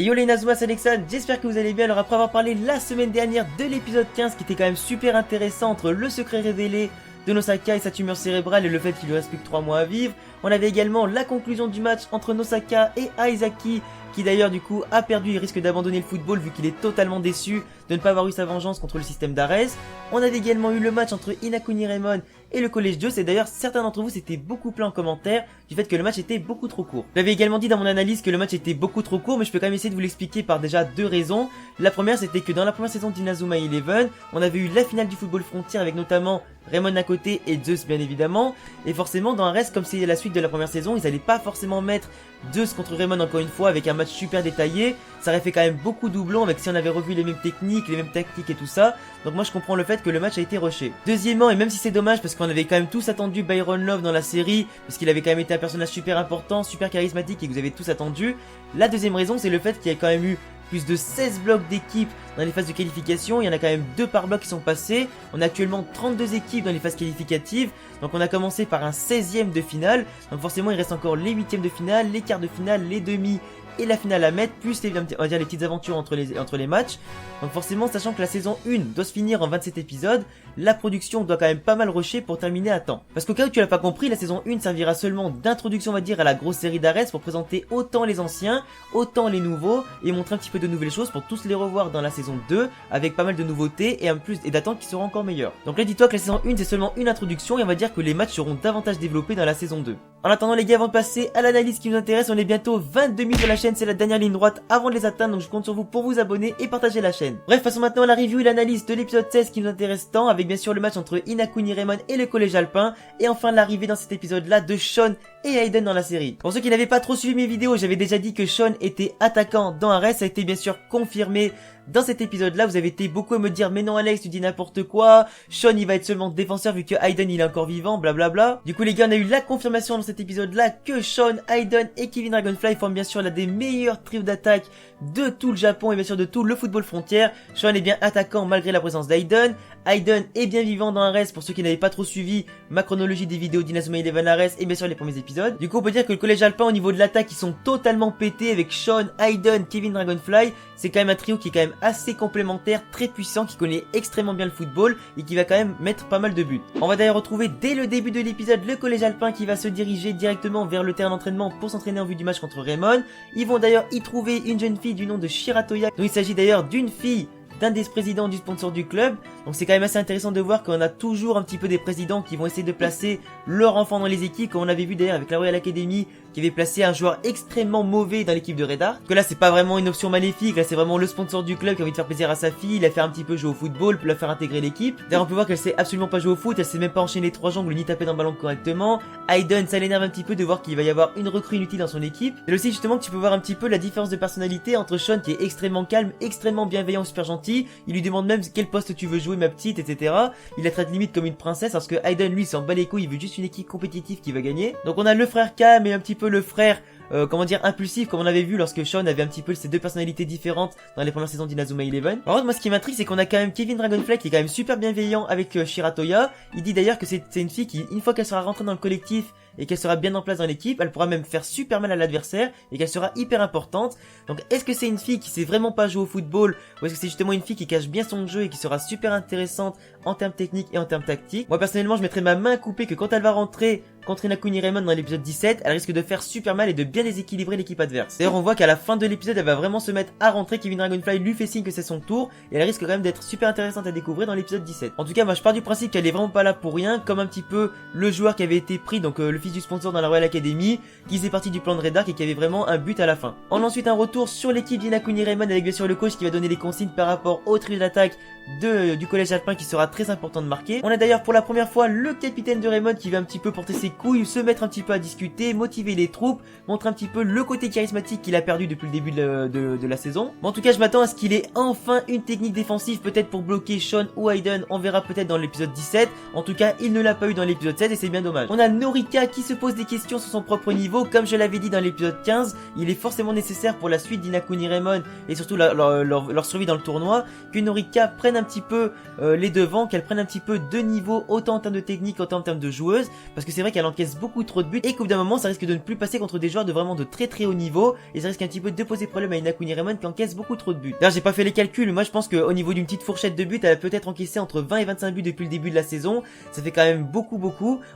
Yo les Inazuma, c'est Alexandre, j'espère que vous allez bien. Alors après avoir parlé la semaine dernière de l'épisode 15 qui était quand même super intéressant entre le secret révélé de Nosaka et sa tumeur cérébrale et le fait qu'il lui reste plus que 3 mois à vivre, on avait également la conclusion du match entre Nosaka et Aizaki qui d'ailleurs du coup a perdu et risque d'abandonner le football vu qu'il est totalement déçu de ne pas avoir eu sa vengeance contre le système d'Ares. On avait également eu le match entre Inakuni Raymond et le collège 2, c'est d'ailleurs certains d'entre vous s'étaient beaucoup plaints en commentaire du fait que le match était beaucoup trop court. J'avais également dit dans mon analyse que le match était beaucoup trop court, mais je peux quand même essayer de vous l'expliquer par déjà deux raisons. La première, c'était que dans la première saison d'Inazuma Eleven, on avait eu la finale du football frontière avec notamment Raymond à côté et Zeus bien évidemment, et forcément dans un reste comme c'est la suite de la première saison, ils allaient pas forcément mettre Zeus contre Raymond encore une fois avec un match super détaillé, ça aurait fait quand même beaucoup doublon avec si on avait revu les mêmes techniques, les mêmes tactiques et tout ça, donc moi je comprends le fait que le match a été rushé. Deuxièmement, et même si c'est dommage parce qu'on avait quand même tous attendu Byron Love dans la série, parce qu'il avait quand même été un personnage super important, super charismatique et que vous avez tous attendu, la deuxième raison c'est le fait qu'il y a quand même eu plus de 16 blocs d'équipes dans les phases de qualification, il y en a quand même 2 par bloc qui sont passés, on a actuellement 32 équipes dans les phases qualificatives, donc on a commencé par un 16e de finale, donc forcément il reste encore les 8e de finale, les quarts de finale, les demi et la finale à mettre, plus les, on va dire les petites aventures entre les matchs. Donc forcément, sachant que la saison 1 doit se finir en 27 épisodes, la production doit quand même pas mal rusher pour terminer à temps. Parce qu'au cas où tu l'as pas compris, la saison 1 servira seulement d'introduction on va dire à la grosse série d'Ares pour présenter autant les anciens, autant les nouveaux, et montrer un petit peu de nouvelles choses pour tous les revoir dans la saison 2, avec pas mal de nouveautés et en plus et d'attentes qui seront encore meilleures. Donc là dis-toi que la saison 1 c'est seulement une introduction et on va dire que les matchs seront davantage développés dans la saison 2. En attendant les gars, avant de passer à l'analyse qui nous intéresse, on est bientôt 22 000 sur la chaîne, c'est la dernière ligne droite avant de les atteindre, donc je compte sur vous pour vous abonner et partager la chaîne. Bref, passons maintenant à la review et l'analyse de l'épisode 16 qui nous intéresse tant, avec bien sûr le match entre Inakuni Raymond et le collège alpin, et enfin l'arrivée dans cet épisode là de Sean et Aiden dans la série. Pour ceux qui n'avaient pas trop suivi mes vidéos, j'avais déjà dit que Sean était attaquant dans Ares, ça a été bien sûr confirmé dans cet épisode là. Vous avez été beaucoup à me dire mais non Alex, tu dis n'importe quoi, Sean il va être seulement défenseur vu que Aiden il est encore vivant, blablabla. Du coup les gars, on a eu la confirmation dans cet épisode là que Sean, Aiden et Kevin Dragonfly forment bien sûr l'un des meilleurs trios d'attaque de tout le Japon et bien sûr de tout le football frontière. Sean est bien attaquant malgré la présence d'Aiden. Aiden est bien vivant dans Ares pour ceux qui n'avaient pas trop suivi ma chronologie des vidéos d'Inazuma Eleven Ares et bien sûr les premiers épisodes. Du coup on peut dire que le collège alpin au niveau de l'attaque ils sont totalement pétés avec Sean, Aiden, Kevin Dragonfly. C'est quand même un trio qui est quand même assez complémentaire, très puissant, qui connaît extrêmement bien le football et qui va quand même mettre pas mal de buts. On va d'ailleurs retrouver dès le début de l'épisode le collège alpin qui va se diriger directement vers le terrain d'entraînement pour s'entraîner en vue du match contre Raymond. Ils vont d'ailleurs y trouver une jeune fille du nom de Shiratoya, dont il s'agit d'ailleurs d'une fille d'un des présidents du sponsor du club. Donc c'est quand même assez intéressant de voir qu'on a toujours un petit peu des présidents qui vont essayer de placer leur enfant dans les équipes, comme on avait vu d'ailleurs avec la Royal Academy qui avait placé un joueur extrêmement mauvais dans l'équipe de Redar. Que là c'est pas vraiment une option maléfique, là c'est vraiment le sponsor du club qui a envie de faire plaisir à sa fille, il a fait un petit peu jouer au football pour la faire intégrer l'équipe. D'ailleurs on peut voir qu'elle sait absolument pas jouer au foot, elle sait même pas enchaîner les 3 jongles ni taper dans le ballon correctement. Aiden, ça l'énerve un petit peu de voir qu'il va y avoir une recrue inutile dans son équipe. Et aussi justement que tu peux voir un petit peu la différence de personnalité entre Sean qui est extrêmement calme, extrêmement bienveillant, super gentil. Il lui demande même quel poste tu veux jouer ma petite, etc. Il la traite limite comme une princesse parce que Aiden lui s'en bat les couilles, il veut juste une équipe compétitive qui va gagner. Donc on a le frère Cam et un petit peu le frère comment dire, impulsif, comme on avait vu lorsque Sean avait un petit peu ces deux personnalités différentes dans les premières saisons d'Inazuma Eleven. Par contre moi ce qui m'intrigue c'est qu'on a quand même Kevin Dragonfly qui est quand même super bienveillant avec Shiratoya. Il dit d'ailleurs que c'est une fille qui, une fois qu'elle sera rentrée dans le collectif et qu'elle sera bien en place dans l'équipe, elle pourra même faire super mal à l'adversaire et qu'elle sera hyper importante. Donc est-ce que c'est une fille qui sait vraiment pas jouer au football ou est-ce que c'est justement une fille qui cache bien son jeu et qui sera super intéressante en termes techniques et en termes tactiques? Moi personnellement je mettrais ma main coupée que quand elle va rentrer contre Inakuni Raymond dans l'épisode 17, elle risque de faire super mal et de bien déséquilibrer l'équipe adverse. D'ailleurs on voit qu'à la fin de l'épisode elle va vraiment se mettre à rentrer, Kevin Dragonfly lui fait signe que c'est son tour et elle risque quand même d'être super intéressante à découvrir dans l'épisode 17. En tout cas moi je pars du principe qu'elle est vraiment pas là pour rien, comme un petit peu le joueur qui avait été pris, donc le fils du sponsor dans la Royal Academy, qui faisait partie du plan de Red Dark et qui avait vraiment un but à la fin. On a ensuite un retour sur l'équipe d'Inakuni Raymond avec bien sûr le coach qui va donner les consignes par rapport au trio d'attaque du collège alpin qui sera très important de marquer. On a d'ailleurs pour la première fois le capitaine de Raymond qui va un petit peu porter ses couilles, se mettre un petit peu à discuter, motiver les troupes, montrer un petit peu le côté charismatique qu'il a perdu depuis le début de la saison. Bon, en tout cas je m'attends à ce qu'il ait enfin une technique défensive peut-être pour bloquer Sean ou Aiden, on verra peut-être dans l'épisode 17. En tout cas il ne l'a pas eu dans l'épisode 7 et c'est bien dommage. On a Norika qui se pose des questions sur son propre niveau, comme je l'avais dit dans l'épisode 15, il est forcément nécessaire pour la suite d'Inakuni Raymond et surtout leur survie dans le tournoi, que Norika prenne un petit peu les devants, qu'elle prenne un petit peu de niveau, autant en termes de technique, autant en termes de joueuse, parce que c'est vrai qu'elle encaisse beaucoup trop de buts et qu'au bout d'un moment ça risque de ne plus passer contre des joueurs de vraiment de très très haut niveau, et ça risque un petit peu de poser problème à Inakuni Raymond qui encaisse beaucoup trop de buts. D'ailleurs j'ai pas fait les calculs, moi je pense qu'au niveau d'une petite fourchette de buts, elle a peut-être encaissé entre 20 et 25 buts depuis le début de la saison, ça fait quand même beaucoup.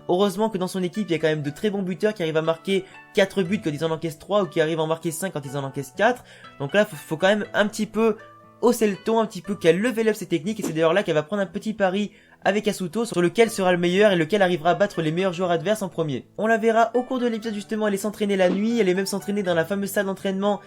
Heureusement que dans son équipe il y a quand même de très bons buteurs qui arrivent à marquer 4 buts quand ils en encaissent 3 ou qui arrivent à en marquer 5 quand ils en encaissent 4, donc là faut quand même un petit peu hausser le ton, un petit peu qu'elle level up ses techniques, et c'est d'ailleurs là qu'elle va prendre un petit pari avec Asuto sur lequel sera le meilleur et lequel arrivera à battre les meilleurs joueurs adverses en premier. On la verra au cours de l'épisode justement, elle est s'entraîner la nuit, elle est même s'entraîner dans la fameuse salle d'entraînement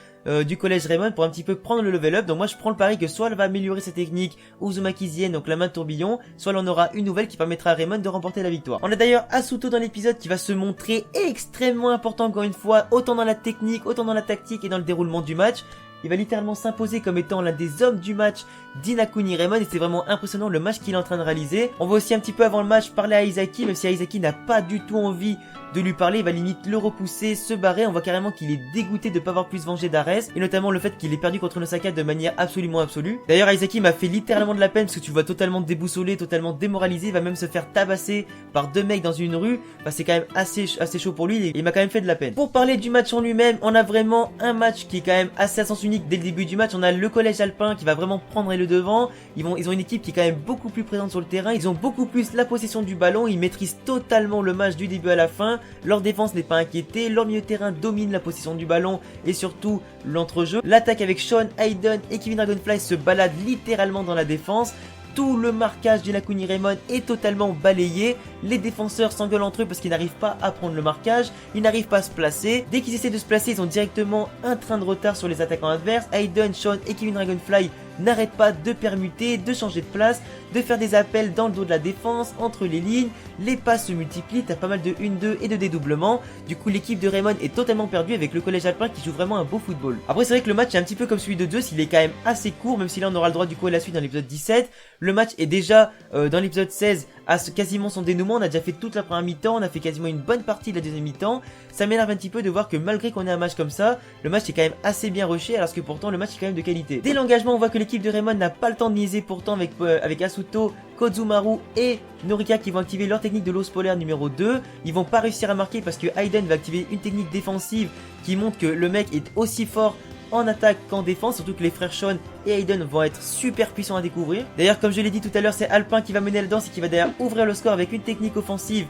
du collège Raymond pour un petit peu prendre le level up. Donc moi je prends le pari que soit elle va améliorer ses techniques Uzumaki Zien, donc la main de tourbillon, soit elle en aura une nouvelle qui permettra à Raymond de remporter la victoire. On a d'ailleurs Asuto dans l'épisode qui va se montrer extrêmement important encore une fois, autant dans la technique, autant dans la tactique et dans le déroulement du match. Il va littéralement s'imposer comme étant l'un des hommes du match d'Inakuni Raymond, et c'est vraiment impressionnant le match qu'il est en train de réaliser. On va aussi un petit peu avant le match parler à Isaki, même si Isaki n'a pas du tout envie de lui parler, il va limite le repousser, se barrer. On voit carrément qu'il est dégoûté de ne pas avoir pu se venger d'Ares, et notamment le fait qu'il ait perdu contre Nosaka de manière absolument absolue. D'ailleurs Isaki m'a fait littéralement de la peine parce que tu le vois totalement déboussolé, totalement démoralisé, il va même se faire tabasser par 2 mecs dans une rue. Enfin, c'est quand même assez chaud pour lui et il m'a quand même fait de la peine. Pour parler du match en lui-même, on a vraiment un match qui est quand même assez à sens unique dès le début du match. On a le collège alpin qui va vraiment prendre le devant. Ils ont une équipe qui est quand même beaucoup plus présente sur le terrain, ils ont beaucoup plus la possession du ballon, ils maîtrisent totalement le match du début à la fin. Leur défense n'est pas inquiétée, leur milieu de terrain domine la possession du ballon et surtout l'entrejeu. L'attaque avec Sean, Hayden et Kevin Dragonfly se balade littéralement dans la défense. Tout le marquage d'Inakuni Raymond est totalement balayé. Les défenseurs s'engueulent entre eux parce qu'ils n'arrivent pas à prendre le marquage, ils n'arrivent pas à se placer. Dès qu'ils essaient de se placer, ils ont directement un train de retard sur les attaquants adverses. Hayden, Sean et Kevin Dragonfly n'arrêtent pas de permuter, de changer de place, de faire des appels dans le dos de la défense, entre les lignes. Les passes se multiplient, t'as pas mal de 1-2 et de dédoublements. Du coup l'équipe de Raymond est totalement perdue avec le collège alpin qui joue vraiment un beau football. Après c'est vrai que le match est un petit peu comme celui de Zeus, il est quand même assez court, même si là on aura le droit du coup à la suite dans l'épisode 17. Le match est déjà dans l'épisode 16 à quasiment son dénouement, on a déjà fait toute la première mi-temps, on a fait quasiment une bonne partie de la deuxième mi-temps. Ça m'énerve un petit peu de voir que malgré qu'on ait un match comme ça, le match est quand même assez bien rushé alors que pourtant le match est quand même de qualité. Dès l'engagement on voit que l'équipe de Raymond n'a pas le temps de niaiser pourtant avec Asuto, Kozumaru et Norika qui vont activer leur technique de l'os polaire numéro 2. Ils vont pas réussir à marquer parce que Hayden va activer une technique défensive qui montre que le mec est aussi fort en attaque qu'en défense, surtout que les frères Sean et Hayden vont être super puissants à découvrir. D'ailleurs comme je l'ai dit tout à l'heure, c'est Alpin qui va mener la danse et qui va d'ailleurs ouvrir le score avec une technique offensive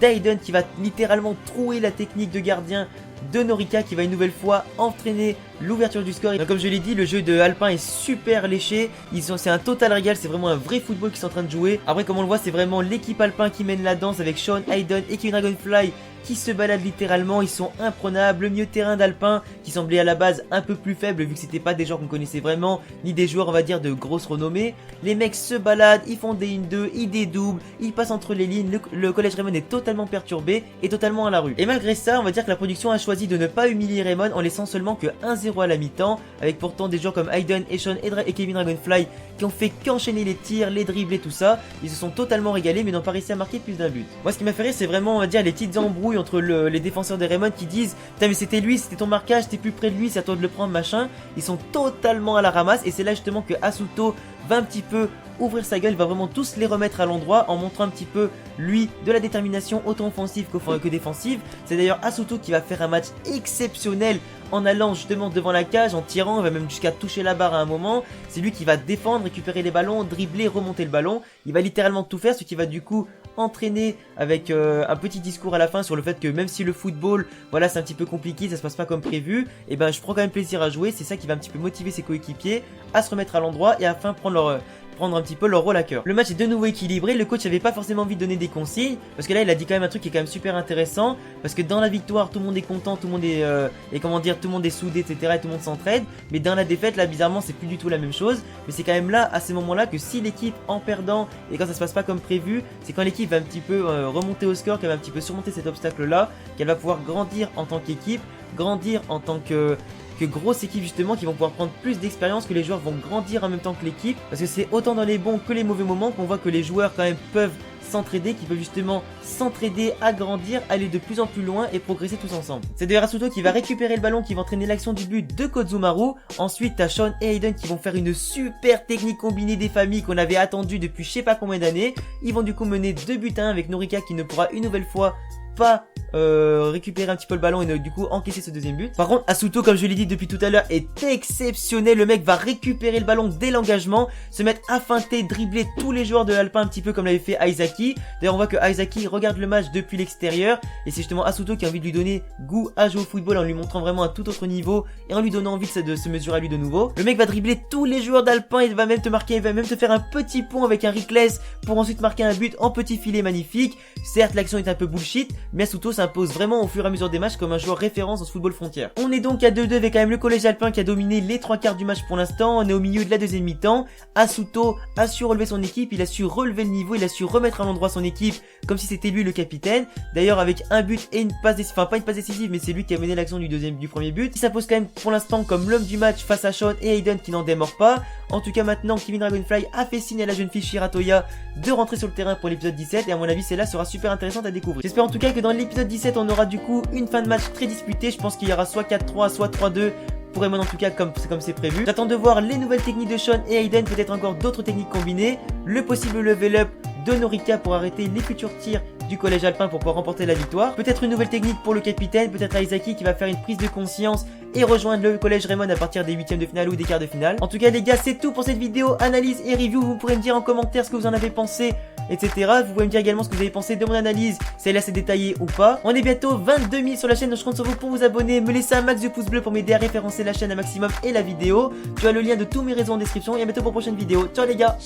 d'Hayden qui va littéralement trouer la technique de gardien de Norika qui va une nouvelle fois entraîner l'ouverture du score. Donc, comme je l'ai dit, le jeu de Alpin est super léché, c'est un total régal, c'est vraiment un vrai football qu'ils sont en train de jouer. Après comme on le voit, c'est vraiment l'équipe Alpin qui mène la danse avec Sean, Hayden et Kevin Dragonfly qui se baladent littéralement, ils sont imprenables. Le milieu de terrain d'Alpin qui semblait à la base un peu plus faible vu que c'était pas des joueurs qu'on connaissait vraiment, ni des joueurs on va dire de grosse renommée. Les mecs se baladent, ils font des 1-2, ils dédoublent, ils passent entre les lignes, le collège Raymond est totalement perturbé et totalement à la rue. Et malgré ça, on va dire que la production a choisi de ne pas humilier Raymond en laissant seulement que 1-0 à la mi-temps, avec pourtant des joueurs comme Hayden et Sean et Kevin Dragonfly qui ont fait qu'enchaîner les tirs, les dribbles et tout ça. Ils se sont totalement régalés mais n'ont pas réussi à marquer plus d'un but. Moi ce qui m'a fait rire c'est vraiment on va dire les petites embrouilles entre les défenseurs de Raymond qui disent putain mais c'était lui, c'était ton marquage, t'es plus près de lui, c'est à toi de le prendre machin. Ils sont totalement à la ramasse et c'est là justement que Asuto va un petit peu ouvrir sa gueule, va vraiment tous les remettre à l'endroit en montrant un petit peu lui de la détermination autant offensive que défensive. C'est d'ailleurs Asuto qui va faire un match exceptionnel en allant justement devant la cage, en tirant, il va même jusqu'à toucher la barre à un moment. C'est lui qui va défendre, récupérer les ballons, dribbler, remonter le ballon. Il va littéralement tout faire, ce qui va du coup entraîner avec un petit discours à la fin sur le fait que même si le football, voilà, c'est un petit peu compliqué, ça se passe pas comme prévu, et ben je prends quand même plaisir à jouer. C'est ça qui va un petit peu motiver ses coéquipiers à se remettre à l'endroit et à enfin prendre un petit peu leur rôle à cœur. Le match est de nouveau équilibré, le coach avait pas forcément envie de donner des consignes, parce que là il a dit quand même un truc qui est quand même super intéressant, parce que dans la victoire tout le monde est content, tout le monde est, et comment dire, tout le monde est soudé etc et tout le monde s'entraide, mais dans la défaite là bizarrement c'est plus du tout la même chose, mais c'est quand même là à ces moments là que si l'équipe en perdant et quand ça se passe pas comme prévu, c'est quand l'équipe va un petit peu remonter au score, qu'elle va un petit peu surmonter cet obstacle là, qu'elle va pouvoir grandir en tant qu'équipe, grandir en tant que quelques grosses équipes justement qui vont pouvoir prendre plus d'expérience, que les joueurs vont grandir en même temps que l'équipe, parce que c'est autant dans les bons que les mauvais moments qu'on voit que les joueurs quand même peuvent s'entraider, qui peuvent justement s'entraider, agrandir, aller de plus en plus loin et progresser tous ensemble. C'est d'ailleurs Asuto qui va récupérer le ballon, qui va entraîner l'action du but de Kozumaru. Ensuite t'as Sean et Hayden qui vont faire une super technique combinée des familles qu'on avait attendu depuis je sais pas combien d'années. Ils vont du coup mener 2 buts à 1 avec Norika qui ne pourra une nouvelle fois pas récupérer un petit peu le ballon et du coup encaisser ce deuxième but. Par contre Asuto, comme je l'ai dit depuis tout à l'heure, est exceptionnel. Le mec va récupérer le ballon dès l'engagement, se mettre à feinter, dribbler tous les joueurs de l'Alpin un petit peu comme l'avait fait Aizaki. D'ailleurs on voit que Aizaki regarde le match depuis l'extérieur et c'est justement Asuto qui a envie de lui donner goût à jouer au football en lui montrant vraiment un tout autre niveau et en lui donnant envie de se mesurer à lui de nouveau. Le mec va dribbler tous les joueurs d'Alpin, il va même te marquer, il va même te faire un petit pont avec un Rickless pour ensuite marquer un but en petit filet magnifique. Certes l'action est un peu bullshit, mais Asuto s'impose vraiment au fur et à mesure des matchs comme un joueur référence dans ce football frontière. On est donc à 2-2 avec quand même le collège alpin qui a dominé les 3 quarts du match pour l'instant. On est au milieu de la deuxième mi-temps. Asuto a su relever son équipe, il a su relever le niveau, il a su remettre à l'endroit son équipe comme si c'était lui le capitaine. D'ailleurs avec un but et une passe décisive, enfin pas une passe décisive mais c'est lui qui a mené l'action du premier but. Il s'impose quand même pour l'instant comme l'homme du match face à Sean et Hayden qui n'en démord pas. En tout cas maintenant Kevin Dragonfly a fait signe à la jeune fille Shiratoya de rentrer sur le terrain pour l'épisode 17 et à mon avis celle-là sera super intéressante à découvrir. J'espère en tout cas que dans l'épisode 17 on aura du coup une fin de match très disputée. Je pense qu'il y aura soit 4-3 soit 3-2 pour Emon en tout cas comme c'est prévu. J'attends de voir les nouvelles techniques de Sean et Hayden, peut-être encore d'autres techniques combinées, le possible level up de Norika pour arrêter les futurs tirs du collège alpin pour pouvoir remporter la victoire. Peut-être une nouvelle technique pour le capitaine, peut-être Aizaki qui va faire une prise de conscience et rejoindre le collège Raymond à partir des 8e de finale ou des quarts de finale. En tout cas les gars, c'est tout pour cette vidéo analyse et review. Vous pourrez me dire en commentaire ce que vous en avez pensé, etc. Vous pouvez me dire également ce que vous avez pensé de mon analyse, si elle est assez détaillée ou pas. On est bientôt 22 000 sur la chaîne, donc je compte sur vous pour vous abonner, me laisser un max de pouces bleus pour m'aider à référencer la chaîne un maximum et la vidéo. Tu as le lien de tous mes réseaux en description et à bientôt pour une prochaine vidéo. Ciao les gars.